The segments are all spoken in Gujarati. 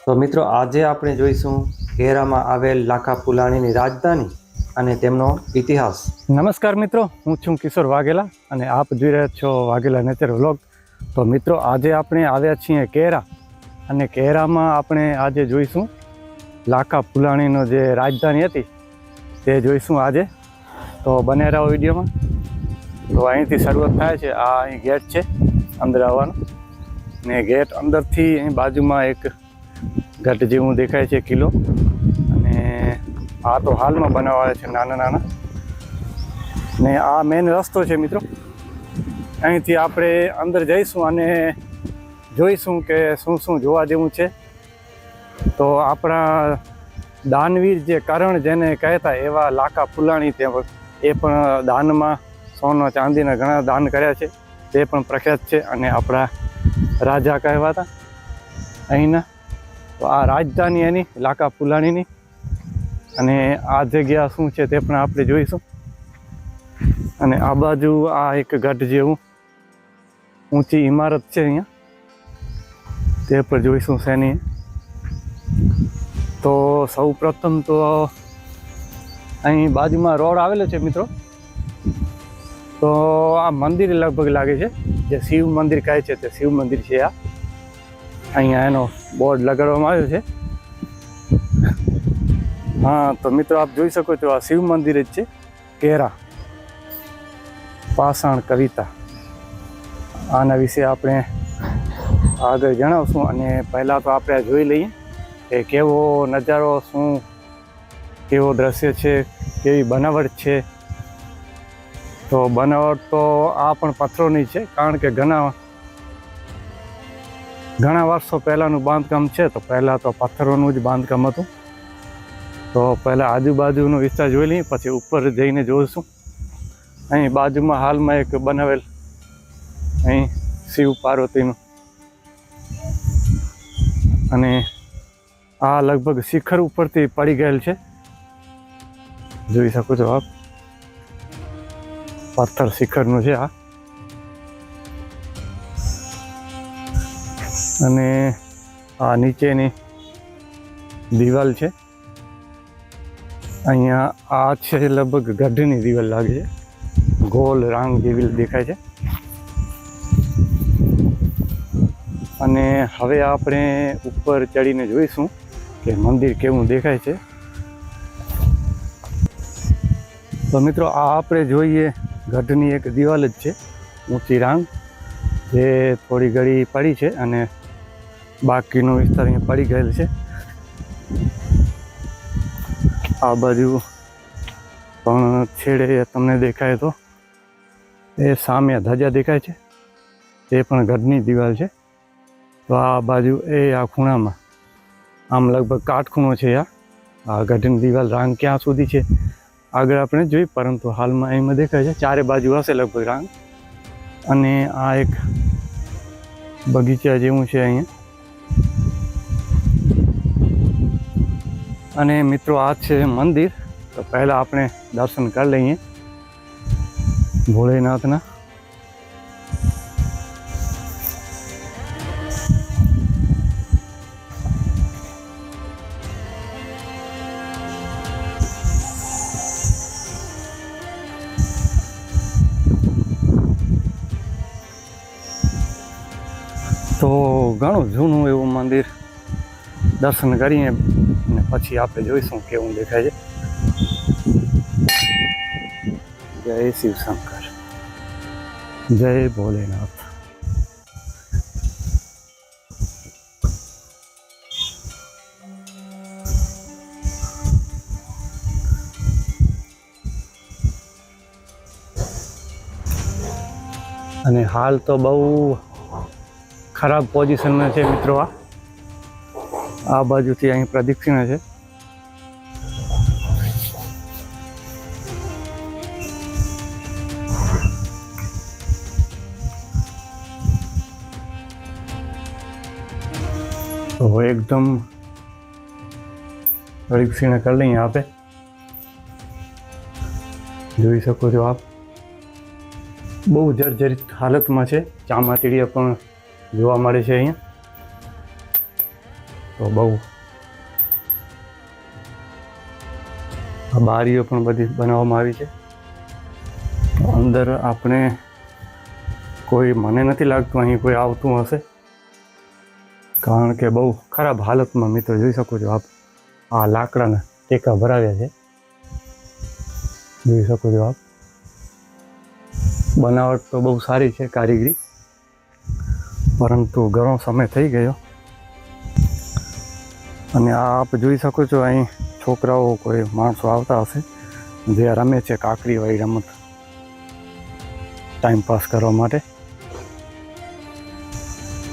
તો મિત્રો આજે આપણે જોઈશું કેરામાં આવેલ લાખા ફુલાણીની રાજધાની અને તેમનો ઇતિહાસ। નમસ્કાર મિત્રો, હું છું કિશોર વાઘેલા અને આપ જોઈ રહ્યા છો વાઘેલા નેચર વ્લોગ। તો મિત્રો આજે આપણે આવ્યા છીએ કેરા અને કેરામાં આપણે આજે જોઈશું લાખા ફુલાણીનો જે રાજધાની હતી તે જોઈશું આજે। તો બને રહો વિડીયોમાં। તો અહીંથી શરૂઆત થાય છે। આ અહીં ગેટ છે અંદર આવવાનો ને ગેટ અંદરથી અહીં બાજુમાં એક ગઢ જેવું દેખાય છે કિલ્લો, અને આ તો હાલમાં બનાવાયા છે નાના નાના, ને આ મેઇન રસ્તો છે મિત્રો। અહીંથી આપણે અંદર જઈશું અને જોઈશું કે શું શું જોવા જેવું છે। તો આપણા દાનવીર જે કરણ જેને કહેતા એવા લાખા ફુલાણી એ પણ દાનમાં સોના ચાંદીના ઘણા દાન કર્યા છે, તે પણ પ્રખ્યાત છે અને આપણા રાજા કહેવાતા અહીંના। તો આ રાજધાની એની લાખા ફુલાણીની, અને આ જગ્યા શું છે તે પણ આપણે જોઈશું। અને આ બાજુ આ એક ગઢ જેવું ઊંચી ઇમારત છે અહીંયા, તે પર જોઈશું શેની। તો સૌ પ્રથમ તો અહીં બાજુમાં રોડ આવેલો છે મિત્રો। તો આ મંદિર લગભગ લાગે છે, જે શિવ મંદિર કહે છે તે શિવ મંદિર છે આ। અહીંયા એનો બોર્ડ લગાડવામાં આવ્યો છે। હા તો મિત્રો આપ જોઈ શકો છો આ શિવ મંદિર જ છે કેરા। પાષાણ કવિતા, આના વિશે આપણે આગળ જણાવશું। અને પહેલાં તો આપણે જોઈ લઈએ કે કેવો નજારો, શું કેવો દ્રશ્ય છે, કેવી બનાવટ છે। તો બનાવટ તો આ પણ પથ્થરોની છે, કારણ કે ઘણા વર્ષો પહેલાંનું બાંધકામ છે। તો પહેલાં તો પથ્થરોનું જ બાંધકામ હતું। તો પહેલાં આજુબાજુનો વિસ્તાર જોઈ લઈએ, પછી ઉપર જઈને જોઈશું। અહીં બાજુમાં હાલમાં એક બનાવેલ અહીં શિવ પાર્વતીનું, અને આ લગભગ શિખર ઉપરથી પડી ગયેલ છે, જોઈ શકો છો આપ। પથ્થર શિખરનું છે આ। અને આ નીચેની દિવાલ છે અહીંયા। આ છે લગભગ ગઢની દિવાલ લાગે છે, ગોલ રાંગ જેવી દેખાય છે। અને હવે આપણે ઉપર ચડીને જોઈશું કે મંદિર કેવું દેખાય છે। તો મિત્રો આ આપણે જોઈએ ગઢની એક દિવાલ જ છે, ઊંચી રાંગ, જે થોડી ઘડી પડી છે અને બાકીનો વિસ્તાર અહીંયા પડી ગયેલ છે। આ બાજુ પણ છેડે તમને દેખાય તો એ સામે ધજા દેખાય છે, તે પણ ગઢની દિવાલ છે। તો આ બાજુ એ આ ખૂણામાં આમ લગભગ કાટખૂણો છે આ ગઢની દિવાલ। રાંગ ક્યાં સુધી છે આગળ આપણે જોઈ, પરંતુ હાલમાં એમાં દેખાય છે ચારે બાજુ હશે લગભગ રાંગ। અને આ એક બગીચા જેવું છે અહીંયા। અને મિત્રો આ છે મંદિર। તો પહેલાં આપણે દર્શન કરી લઈએ ભોળેનાથના। તો ઘણું જૂનું એવું મંદિર, દર્શન કરીએ અને પછી આપણે જોઈશું કેવું દેખાય છે। જય શિવ શંકર, જય ભોલેનાથ। અને હાલ તો બહુ ખરાબ પોઝિશનમાં છે મિત્રો। આ બાજુથી અહીં પ્રદક્ષિણા છે। તો એકદમ પ્રદક્ષિણા કરી લઈએ આપે, જોઈ શકો છો આપ। બહુ જર્જરિત હાલતમાં છે, ચામાચીડિયા પણ જોવા મળે છે અહીંયા। તો બહુ આ બારીઓ પણ બધી બનાવવામાં આવી છે. તો અંદર આપણે કોઈ, મને નથી લાગતું અહીં કોઈ આવતું હશે, કારણ કે બહુ ખરાબ હાલતમાં મિત્રો જોઈ શકો છો આપ. આ લાકડાના ટેકા ભરાવ્યા છે, જોઈ શકો છો આપ. બનાવટ તો બહુ સારી છે, કારીગરી, પરંતુ ઘણો સમય થઈ ગયો. અને આ આપ જોઈ શકો છો અહીં છોકરાઓ, કોઈ માણસો આવતા હશે જે રમે છે કાંકરીવાળી રમત ટાઈમ પાસ કરવા માટે.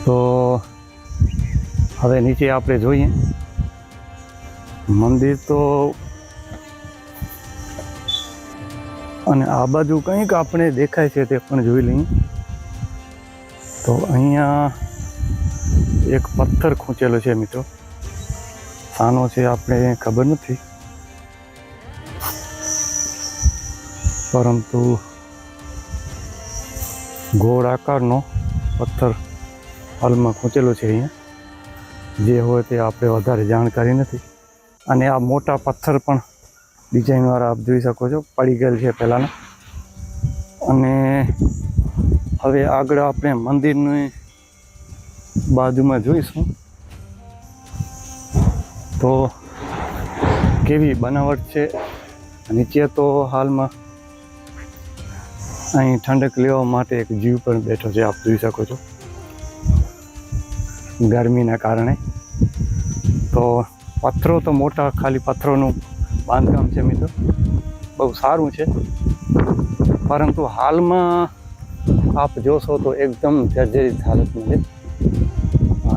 તો હવે નીચે આપણે જોઈએ મંદિર તો, અને આ બાજુ કંઈક આપણે દેખાય છે તે પણ જોઈ લઈએ. તો અહીંયા એક પથ્થર ખૂંચેલો છે મિત્રો, શાનો છે આપણે ખબર નથી, પરંતુ ગોળ આકારનો પથ્થર હાલમાં ખૂંચેલો છે અહીંયા. જે હોય તે આપણે વધારે જાણકારી નથી. અને આ મોટા પથ્થર પણ ડિઝાઇનવાળા આપ જોઈ શકો છો, પડી ગયેલ છે પહેલાંના. અને હવે આગળ આપણે મંદિરની બાજુમાં જોઈશું તો કેવી બનાવટ છે. નીચે તો હાલમાં અહીં ઠંડક લેવા માટે એક જીવ પણ બેઠો છે, આપ જોઈ શકો છો, ગરમીના કારણે. તો પથ્થરો તો મોટા, ખાલી પથ્થરોનું બાંધકામ છે મિત્રો, બહુ સારું છે. પરંતુ હાલમાં આપ જોશો તો એકદમ જર્જરિત હાલતમાં છે.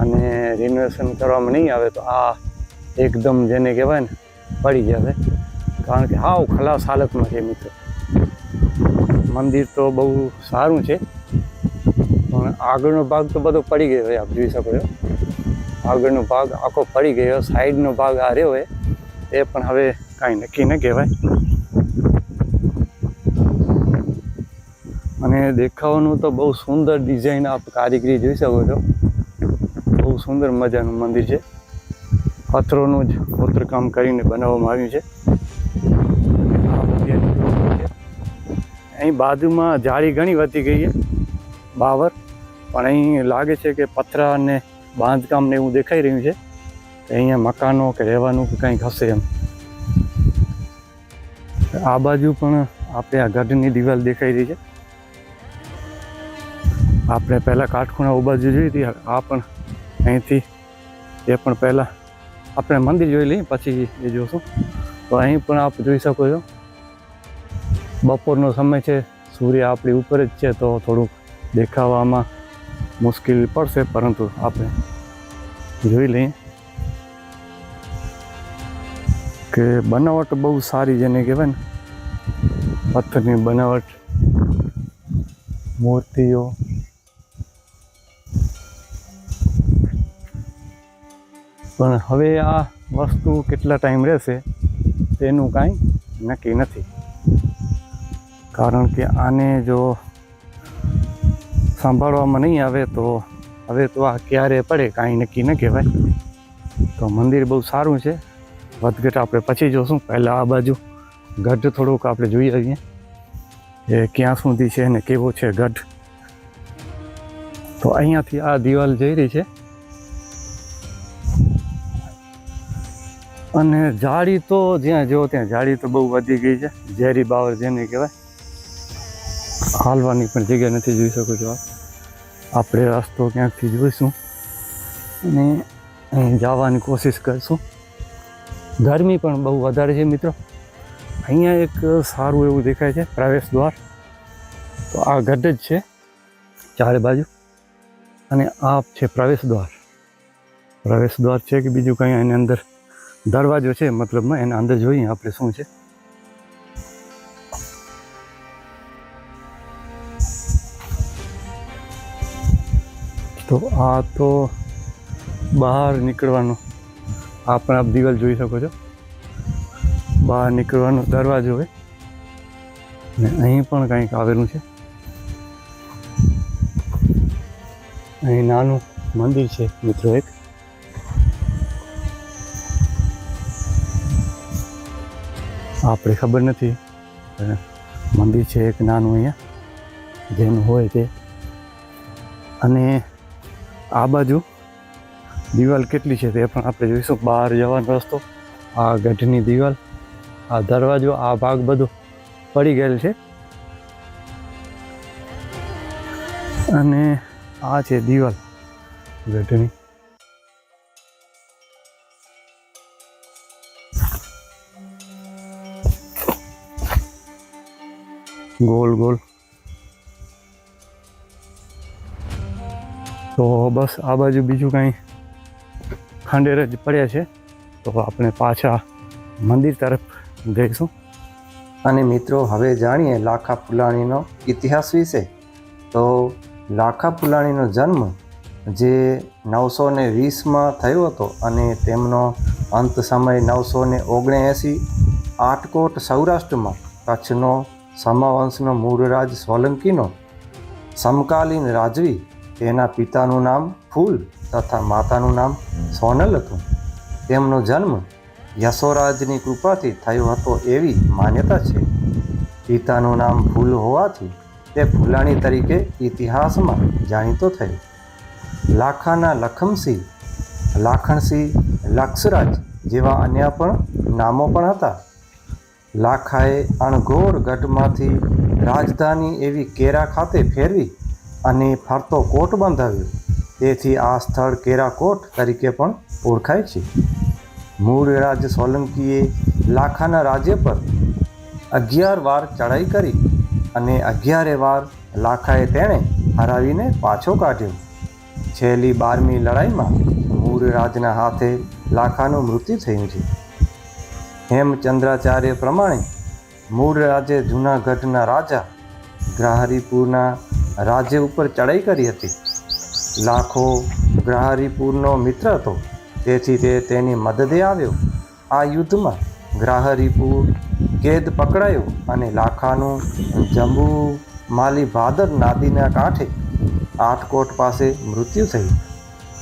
અને રિનોવેશન કરવામાં નહીં આવે તો આ એકદમ જેને કહેવાય ને પડી જશે, કારણ કે હાવ ખલાસ હાલતમાં છે મિત્રો. મંદિર તો બહુ સારું છે, પણ આગળનો ભાગ તો બધો પડી ગયો હોય, આપ જોઈ શકો છો. આગળનો ભાગ આખો પડી ગયો, સાઈડનો ભાગ આ રહ્યો હોય એ પણ હવે કાંઈ નક્કી ન કહેવાય. અને દેખાવાનું તો બહુ સુંદર ડિઝાઇન, આપ કારીગરી જોઈ શકો છો, બહુ સુંદર મજાનું મંદિર છે. પથ્થરોનું જ કોતરકામ કરીને બનાવવામાં આવ્યું છે. અહીં બાજુમાં જાળી ઘણી વધી ગઈ છે, બાવર, પણ અહીં લાગે છે કે પથરા અને બાંધકામને એવું દેખાઈ રહ્યું છે કે અહીંયા મકાનો કે રહેવાનું કે કંઈક હશે એમ. આ બાજુ પણ આપણે આ ગઢની દિવાલ દેખાઈ રહી છે. આપણે પહેલાં કાટખૂણા બાજુ જોઈ હતી, આ પણ અહીંથી, એ પણ પહેલાં આપણે મંદિર જોઈ લઈએ પછી એ જોશું. તો અહીં પણ આપ જોઈ શકો છો, બપોરનો સમય છે, સૂર્ય આપણી ઉપર જ છે, તો થોડુંક દેખાવામાં મુશ્કેલી પડશે, પરંતુ આપણે જોઈ લઈએ કે બનાવટ બહુ સારી, જેને કહેવાય ને પથ્થરની બનાવટ, મૂર્તિઓ. પણ હવે આ વસ્તુ કેટલા ટાઈમ રહેશે તેનું કાંઈ નક્કી નથી, કારણ કે આને જો સંભાળવામાં નહીં આવે તો હવે તો આ ક્યારે પડે કાંઈ નક્કી ન કહેવાય. તો મંદિર બહુ સારું છે. વધઘટ આપણે પછી જોશું, પહેલાં આ બાજુ ગઢ થોડુંક આપણે જોઈ આવીએ એ ક્યાં સુધી છે ને કેવો છે ગઢ. તો અહીંયાથી આ દિવાલ જઈ રહી છે, અને જાળી તો જ્યાં જો ત્યાં જાળી તો બહુ વધી ગઈ છે, ઝેરી બાવર જેને કહેવાય. હાલવાની પણ જગ્યા નથી, જોઈ શકો છો આપ. આપણે રસ્તો ક્યાંકથી જોઈશું અને અહીં જવાની કોશિશ કરીશું. ગરમી પણ બહુ વધારે છે મિત્રો. અહીંયા એક સારું એવું દેખાય છે પ્રવેશ દ્વાર. તો આ ગઢ જ છે ચારે બાજુ, અને આ છે પ્રવેશ દ્વાર. પ્રવેશ દ્વાર છે કે બીજું કંઈ એની અંદર દરવાજો છે, મતલબમાં એના અંદર જોઈએ આપણે શું છે. તો આ તો બહાર નીકળવાનો, આ પણ આપ દિવાલ જોઈ શકો છો, બહાર નીકળવાનો દરવાજો હોય, ને અહીં પણ કંઈક આવેલું છે. અહીં નાનું મંદિર છે મિત્રો એક, આપણે ખબર નથી. મંદિર છે એક નાનું અહીંયા, જેનું હોય તે. અને આ બાજુ દિવાલ કેટલી છે તે પણ આપણે જોઈશું. બહાર જવાનો રસ્તો, આ ગઢની દિવાલ, આ દરવાજો, આ ભાગ બધો પડી ગયેલ છે. અને આ છે દિવાલ ગઢની. Goal goal. તો બસ આ બાજુ બીજું કાંઈ ખંડેર જ પડ્યા છે. તો આપણે પાછા મંદિર તરફ જઈશું. અને મિત્રો, હવે જાણીએ લાખા ફુલાણીનો ઇતિહાસ વિશે. તો લાખા ફુલાણીનો જન્મ જે 920માં થયો હતો અને તેમનો અંત સમય 979. આટકોટ સૌરાષ્ટ્રમાં કચ્છનો સમાવંશનો મૂળરાજ સોલંકીનો સમકાલીન રાજવી. તેના પિતાનું નામ ફૂલ તથા માતાનું નામ સોનલ હતું. તેમનો જન્મ યશોરાજની કૃપાથી થયો હતો એવી માન્યતા છે. પિતાનું નામ ફૂલ હોવાથી તે ફુલાણી તરીકે ઇતિહાસમાં જાણીતો થયો. લાખાના લખમસિંહ, લાખણસિંહ, લક્ષરાજ જેવા અન્ય પણ નામો પણ હતા. લાખાએ અણઘોર ગઢમાંથી રાજધાની એવી કેરા ખાતે ફેરવી અને ફરતો કોટ બંધાવ્યો. તેથી આ સ્થળ કેરાકોટ તરીકે પણ ઓળખાય છે. મૂળ રાજ સોલંકીએ લાખાના રાજ્ય પર 11 વાર ચડાઈ કરી અને 11 વાર લાખાએ તેણે હરાવીને પાછો કાઢ્યો. છેલ્લી 12મી લડાઈમાં મૂળ રાજના હાથે લાખાનું મૃત્યુ થયું છે. હેમચંદ્રાચાર્ય પ્રમાણે મૂળ રાજે જૂનાગઢના રાજા ગ્રાહરીપુરના રાજ્ય ઉપર ચડાઈ કરી હતી. લાખો ગ્રાહરીપુરનો મિત્ર હતો, તેથી તે તેની મદદે આવ્યો. આ યુદ્ધમાં ગ્રાહરીપુર કેદ પકડાયો અને લાખાનું જંબુ માલી ભાદર નદીના કાંઠે આટકોટ પાસે મૃત્યુ થયું.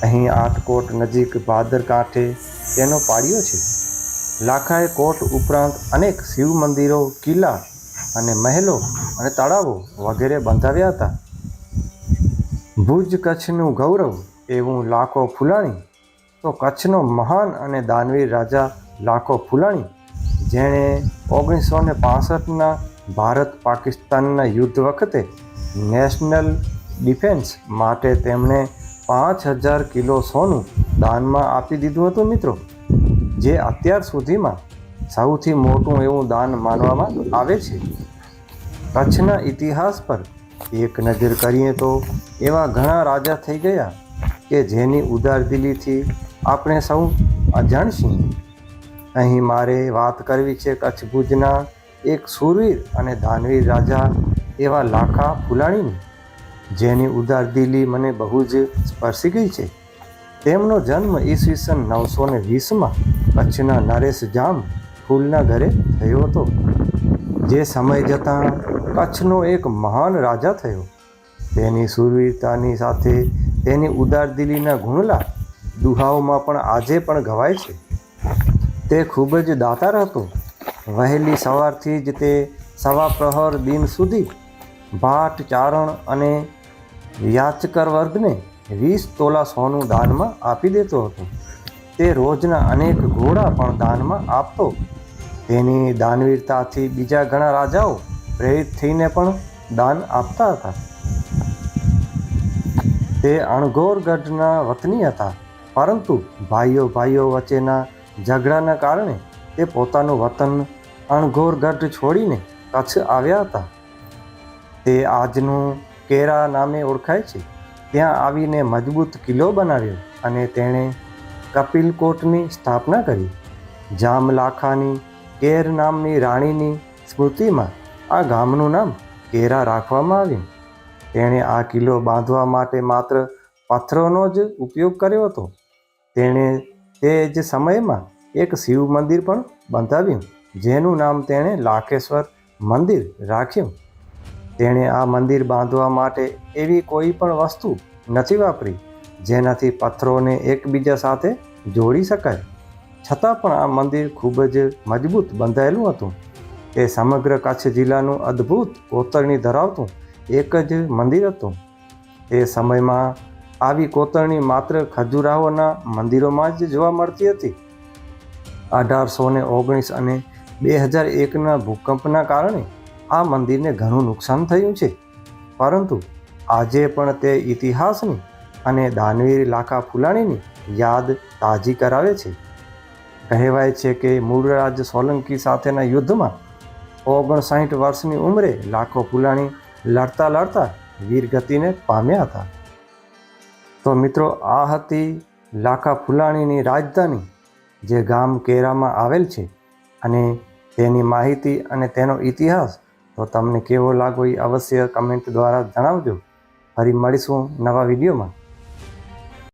અહીં આટકોટ નજીક ભાદર કાંઠે તેનો પાડ્યો છે. લાખાએ કોટ ઉપરાંત અનેક શિવ મંદિરો, કિલ્લા અને મહેલો અને તળાવો વગેરે બંધાવ્યા હતા. ભુજ કચ્છનું ગૌરવ એવું લાખો ફુલાણી તો કચ્છનો મહાન અને દાનવીર રાજા લાખો ફુલાણી, જેણે 1965ના ભારત પાકિસ્તાનના યુદ્ધ વખતે નેશનલ ડિફેન્સ માટે તેમણે 5000 કિલો સોનું દાનમાં આપી દીધું હતું મિત્રો, જે અત્યાર સુધીમાં સૌથી મોટું એવું દાન માનવામાં આવે છે. કચ્છના ઇતિહાસ પર એક નજર કરીએ તો એવા ઘણા રાજા થઈ ગયા કે જેની ઉદારદિલીથી આપણે સૌ અજાણ છીએ. અહીં મારે વાત કરવી છે કચ્છ ભુજના એક શૂરવીર અને દાનવીર રાજા એવા લાખા ફુલાણીની, જેની ઉદારદિલી મને બહુ જ સ્પર્શી ગઈ છે. તેમનો જન્મ ઈસવીસન 920માં કચ્છના નરેશ જામ ફૂલના ઘરે થયો હતો, જે સમય જતાં કચ્છનો એક મહાન રાજા થયો. તેની શૂરવીરતાની સાથે તેની ઉદારદિલીના ગુણલા દુહાઓમાં પણ આજે પણ ગવાય છે. તે ખૂબ જ દાતાર હતો. વહેલી સવારથી જ તે સવા પ્રહર દિન સુધી ભાટ, ચારણ અને યાચકર વર્ગને 20 તોલા સોનું દાનમાં આપી દેતો હતો. તે રોજના અનેક ઘોડા પણ દાનમાં આપતો. તેની દાનવીરતાથી બીજા ઘણા રાજાઓ પ્રેરિત થઈને પણ દાન આપતા હતા. તે અણઘોર ગઢના વતની હતા, પરંતુ ભાઈઓ વચ્ચેના ઝઘડાના કારણે તે પોતાનું વતન અણઘોર ગઢ છોડીને કચ્છ આવ્યા હતા. તે આજનું કેરા નામે ઓળખાય છે. ત્યાં આવીને મજબૂત કિલ્લો બનાવ્યો અને તેણે કપિલકોટની સ્થાપના કરી. જામલાખાની કેર નામની રાણીની સ્મૃતિમાં આ ગામનું નામ કેરા રાખવામાં આવ્યું. તેણે આ કિલ્લો બાંધવા માટે માત્ર પથ્થરોનો જ ઉપયોગ કર્યો હતો. તેણે તે જ સમયમાં એક શિવ મંદિર પણ બંધાવ્યું, જેનું નામ તેણે લાખેશ્વર મંદિર રાખ્યું. તેણે આ મંદિર બાંધવા માટે એવી કોઈ પણ વસ્તુ નથી વાપરી જેનાથી પથ્થરોને એકબીજા સાથે જોડી શકાય. છતાં પણ આ મંદિર ખૂબ જ મજબૂત બંધાયેલું હતું. તે સમગ્ર કચ્છ જિલ્લાનું અદ્ભુત કોતરણી ધરાવતું એક જ મંદિર હતું. તે સમયમાં આવી કોતરણી માત્ર ખજુરાહોના મંદિરોમાં જ જોવા મળતી હતી. 1819 અને 2001ના ભૂકંપના કારણે આ મંદિરને ઘણું નુકસાન થયું છે, પરંતુ આજે પણ તે ઇતિહાસની અને દાનવીર લાખા ફુલાણીની યાદ તાજી કરાવે છે. કહેવાય છે કે મૂળરાજ સોલંકી સાથેના યુદ્ધમાં 59 વર્ષની ઉંમરે લાખો ફુલાણી લડતા લડતા વીરગતિને પામ્યા હતા. તો મિત્રો, આ હતી લાખા ફુલાણીની રાજધાની, જે ગામ કેરામાં આવેલ છે, અને તેની માહિતી અને તેનો ઇતિહાસ તો તમને કેવો લાગ્યો એ અવશ્ય કમેન્ટ દ્વારા જણાવજો. ફરી મળીશું નવા વિડીયોમાં.